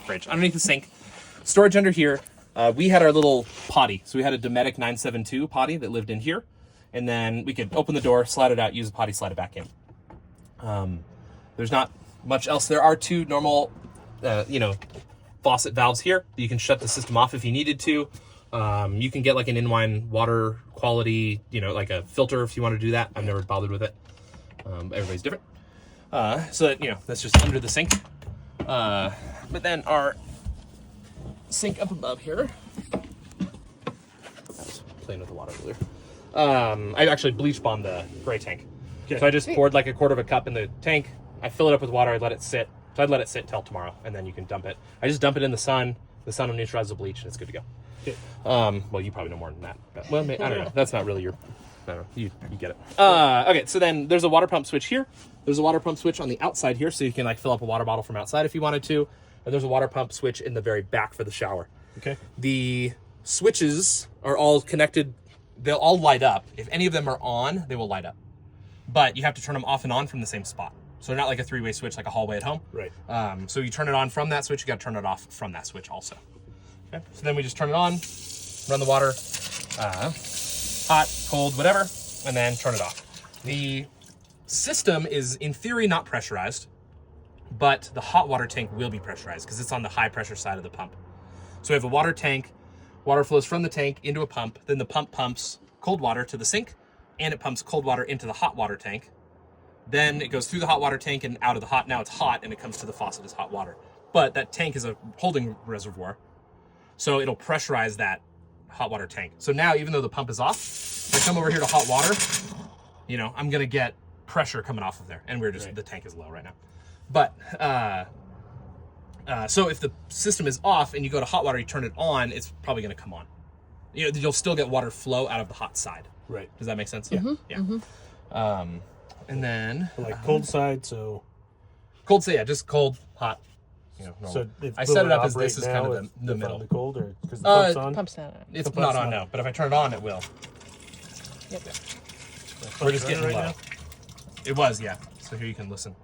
fridge. Underneath the sink, storage under here. We had our little potty. So we had a Dometic 972 potty that lived in here. And then we could open the door, slide it out, use the potty, slide it back in. There's not much else. There are 2 normal, faucet valves here. You can shut the system off if you needed to. You can get like an in-line water quality, like a filter if you want to do that. I've never bothered with it. Everybody's different. So that, that's just under the sink. But then our sink up above here. I was playing with the water earlier. I actually bleach bombed the gray tank. Okay. So I just poured like a quarter of a cup in the tank. I fill it up with water. I let it sit. So I'd let it sit till tomorrow, and then you can dump it. I just dump it in the sun. The sun will neutralize the bleach, and it's good to go. Okay. Well, you probably know more than that. But, well, I don't know. That's not really your... I don't know. You get it. Okay, so then there's a water pump switch here. There's a water pump switch on the outside here, so you can like fill up a water bottle from outside if you wanted to. And there's a water pump switch in the very back for the shower. Okay. The switches are all connected. They'll all light up. If any of them are on, they will light up. But you have to turn them off and on from the same spot. So they're not like a 3-way switch like a hallway at home. Right. So you turn it on from that switch, you got to turn it off from that switch also. Okay. So then we just turn it on, run the water, hot, cold, whatever, and then turn it off. The system is in theory not pressurized, but the hot water tank will be pressurized because it's on the high pressure side of the pump. So we have a water tank, water flows from the tank into a pump, then the pump pumps cold water to the sink, and it pumps cold water into the hot water tank. Then it goes through the hot water tank and out of the hot. Now it's hot and it comes to the faucet as hot water. But that tank is a holding reservoir. So it'll pressurize that hot water tank. So now, even though the pump is off, if I come over here to hot water, I'm going to get pressure coming off of there. And the tank is low right now. But, so if the system is off and you go to hot water, you turn it on, it's probably going to come on. You'll still get water flow out of the hot side. Right. Does that make sense? Yeah. Mm-hmm. Yeah. Mm-hmm. And then cold side, so cold side, yeah, just cold, hot. So I set it up as this is kind of the middle. The cold, or because the pump's on? Pump's not on. It's not on now, but if I turn it on, it will. Yep. Yeah. We're just getting low. Now? It was, yeah. So here you can listen.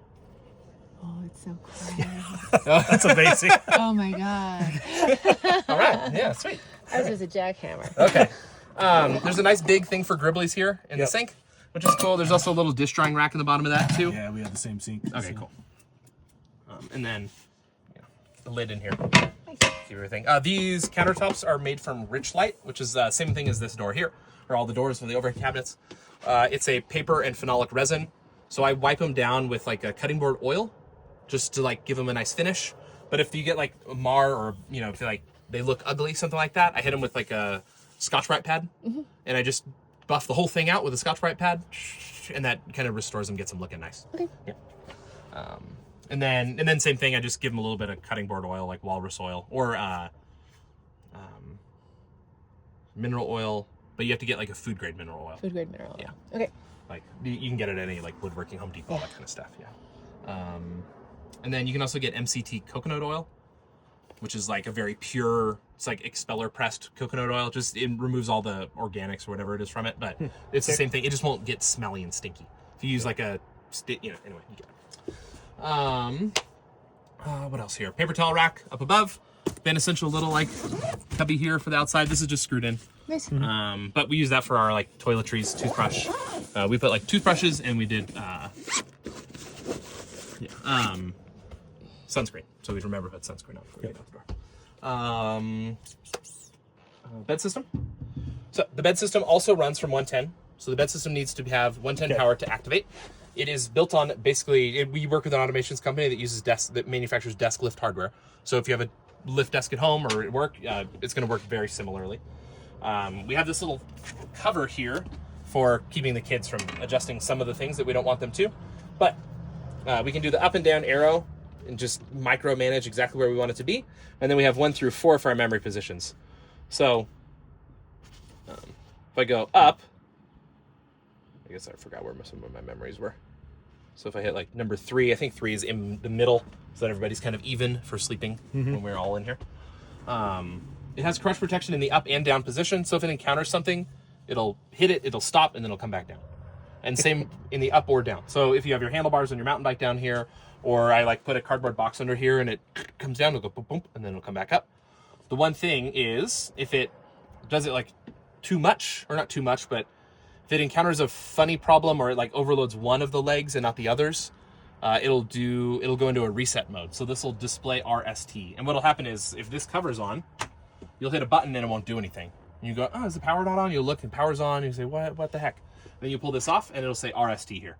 Oh, it's so quiet. That's amazing. Oh my god. All right, yeah, sweet. Ours is a jackhammer. Okay. There's a nice big thing for gribblies here in the sink, which is cool. There's also a little dish drying rack in the bottom of that too. Yeah, we have the same sink. Okay, cool. And then the lid in here. Nice. Keep everything. These countertops are made from Richlight, which is the same thing as this door here, or all the doors for the overhead cabinets. It's a paper and phenolic resin. So I wipe them down with like a cutting board oil, just to like give them a nice finish. But if you get like a mar, or if they look ugly, something like that, I hit them with like a Scotch-Brite pad, and I just buff the whole thing out with a Scotch-Brite pad, and that kind of restores them, gets them looking nice. Okay. Yeah. And then same thing. I just give them a little bit of cutting board oil, like walrus oil or mineral oil, but you have to get like a food grade mineral oil. Food grade mineral oil. Yeah. Okay. Like you can get it at any like woodworking, Home Depot, all that kind of stuff. Yeah. And then you can also get MCT coconut oil, which is like a very pure, it's like expeller pressed coconut oil. Just it removes all the organics or whatever it is from it, but it's the same thing. It just won't get smelly and stinky. If you use like a, anyway, you get it. What else here? Paper towel rack up above. Then essential little like cubby here for the outside. This is just screwed in. Nice. But we use that for our like toiletries, toothbrush. We put like toothbrushes, and we did sunscreen. So we'd remember to put sunscreen on before we get out the door. Bed system. So the bed system also runs from 110. So the bed system needs to have 110 power to activate. It is built on basically, we work with an automations company that uses that manufactures desk lift hardware. So if you have a lift desk at home or at work, it's going to work very similarly. We have this little cover here for keeping the kids from adjusting some of the things that we don't want them to. But we can do the up and down arrow and just micromanage exactly where we want it to be. And then we have 1 through 4 for our memory positions. So if I go up, I guess I forgot where some of my memories were. So if I hit like number 3, I think 3 is in the middle, so that everybody's kind of even for sleeping when we're all in here. It has crush protection in the up and down position, so if it encounters something, it'll hit it, it'll stop, and then it'll come back down. And same in the up or down. So if you have your handlebars on your mountain bike down here, Or I like put a cardboard box under here and it comes down, it'll go boom, boom, and then it'll come back up. The one thing is if it does it like too much, or not too much, but if it encounters a funny problem or it like overloads one of the legs and not the others, it'll go into a reset mode. So this will display RST. And what'll happen is if this cover's on, you'll hit a button and it won't do anything. And you go, oh, is the power not on? You'll look and power's on. And you say, what the heck? Then you pull this off and it'll say RST here.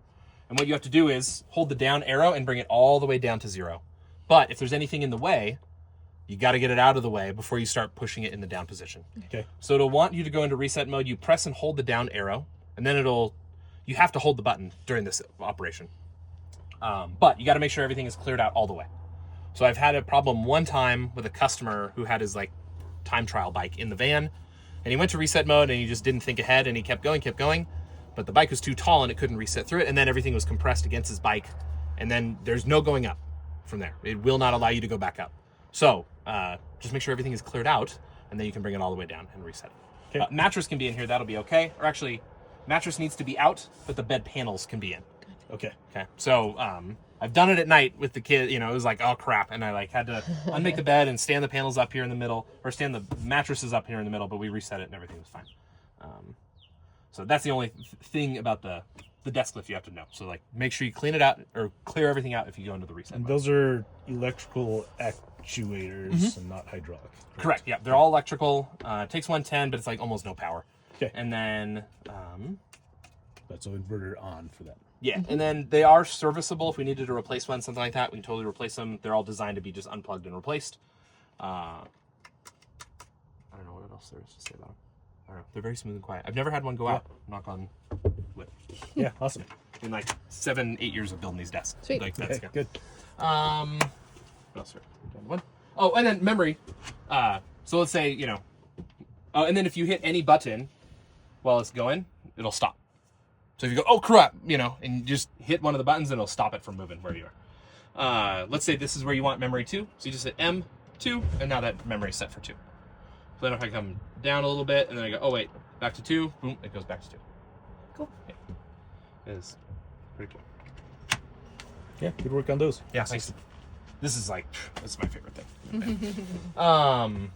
And what you have to do is hold the down arrow and bring it all the way down to 0. But if there's anything in the way, you got to get it out of the way before you start pushing it in the down position. Okay. So it'll want you to go into reset mode. You press and hold the down arrow, and then you have to hold the button during this operation. But you got to make sure everything is cleared out all the way. So I've had a problem one time with a customer who had his like time trial bike in the van, and he went to reset mode and he just didn't think ahead and he kept going. But the bike was too tall and it couldn't reset through it, and then everything was compressed against his bike, and then there's no going up from there. It will not allow you to go back up. So just make sure everything is cleared out, and then you can bring it all the way down and reset it. Okay. Mattress can be in here, that'll be okay. Or actually, mattress needs to be out, but the bed panels can be in. Okay. Okay. So I've done it at night with the kid, it was like, oh crap, and I like had to unmake the bed and stand the panels up here in the middle, or stand the mattresses up here in the middle, but we reset it and everything was fine. So that's the only thing about the desk lift you have to know. So like make sure you clean it out or clear everything out if you go into the reset And mode. those are electrical actuators and not hydraulic. Correct. Yeah, they're all electrical. It takes 110, but it's like almost no power. Okay. And then That's an inverter on for that. yeah, and then they are serviceable if we needed to replace one, something like that. We can totally replace them. They're all designed to be just unplugged and replaced. I don't know what else there is to say about them. I don't know. They're very smooth and quiet. I've never had one go out. Knock on wood. Yeah, awesome. In like 7-8 years of building these desks. Sweet. Like that's Okay, good. what else? One. Oh, and then memory. So let's say oh, and then if you hit any button while it's going, it'll stop. So if you go, oh crap, and you just hit one of the buttons, and it'll stop it from moving where you are. Let's say this is where you want memory 2. So you just hit M2, and now that memory is set for 2. So then if I come down a little bit, and then I go, oh wait, back to 2, boom, it goes back to 2. Cool. Yeah. It is pretty cool. Yeah, good work on those. Yeah, thanks. This is my favorite thing.